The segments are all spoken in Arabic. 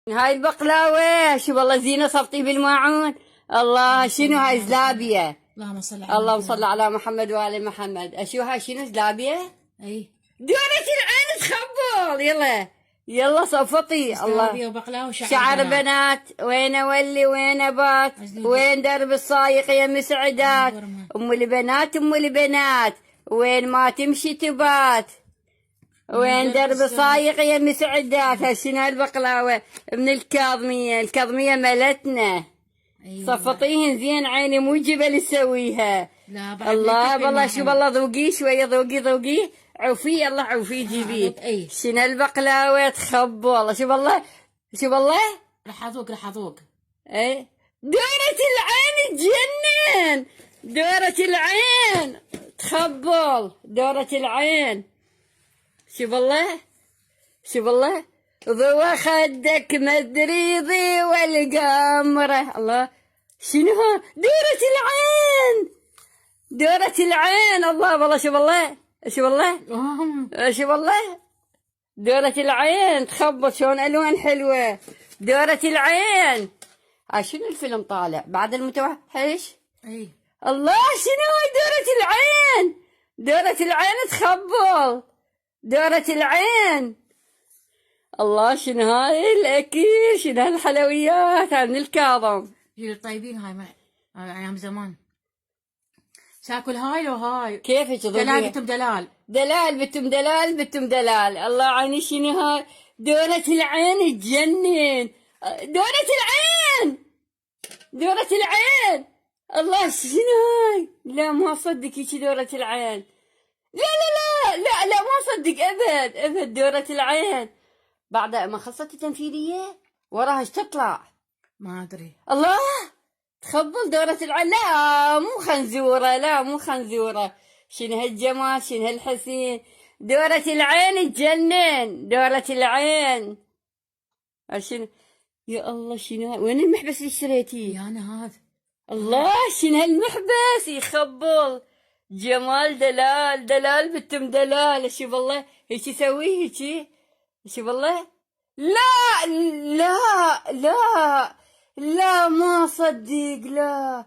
هاي البقلاوة شو والله زينة صبتي بالماعون. الله شنو هاي زلابية. اللهم صل على اللهم محمد. صل على محمد وآل محمد. أشو هاي شنو زلابية؟ اي دورة العين تخبل. يلا يلا صفطي. الله زلابية وبقلاوة وشعر شعر بنات. بنات وين اولي وين ابات وين درب الصايق يا مسعدات. ام البنات ام البنات وين ما تمشي تبات وين درب الصايق يا مسعدات. هالشنو هالبقلاوة من الكاظمية. الكاظمية ملتنا. أيوة. صفطيهن زين عيني مو جبل اسويها. لا بعد الله ما والله يكفي شو والله ذوقي شوية ذوقي عوفي. يلا عوفي جيبيه. أي. شنو البقلاوة تخب والله. شو والله شو والله راح اذوق. ايه دورة العين تجنن. دورة العين تخبل. دورة العين شو والله ضوى خدك مدري ضي والقمرة. الله شنو ها دورة العين. الله والله شو والله دورة العين تخبط شلون ألوان حلوة. دورة العين. شنو الفيلم طالع بعد المتوحش. اي الله شنو هاي دورة العين تخبل. دورة العين. الله شنو هاي الأكل. شنو هالحلويات. هاي من الكاظم. جيل الطيبين هاي ايام زمان. تاكل هاي لو هاي كيفك دلال بتم بتم دلال. الله عيني شنو هاي. دورة العين تجنن. دورة العين. الله شنو هاي. لا ما اصدق هيك دورة العين. لا ما اصدق ابد دورة العين. بعد ما خلصت التمثيلية وراها ايش تطلع ما ادري. الله تخبل دورة العين. لا مو خنزورة. شنو هالجمال شنو هالحسين. دورة العين تجنن. دورة العين. شنو يا الله شنو وين المحبس اللي اشتريتيه. يا انا هذا. الله شنو هالمحبس يخبل. جمال دلال بتم دلال. شوف الله هيك يسويه هيك. شوف الله لا ما صدق. لا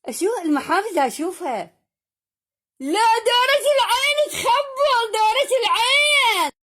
اشو المحافظ اشوفها. لا دورة العين تخبل. دورة العين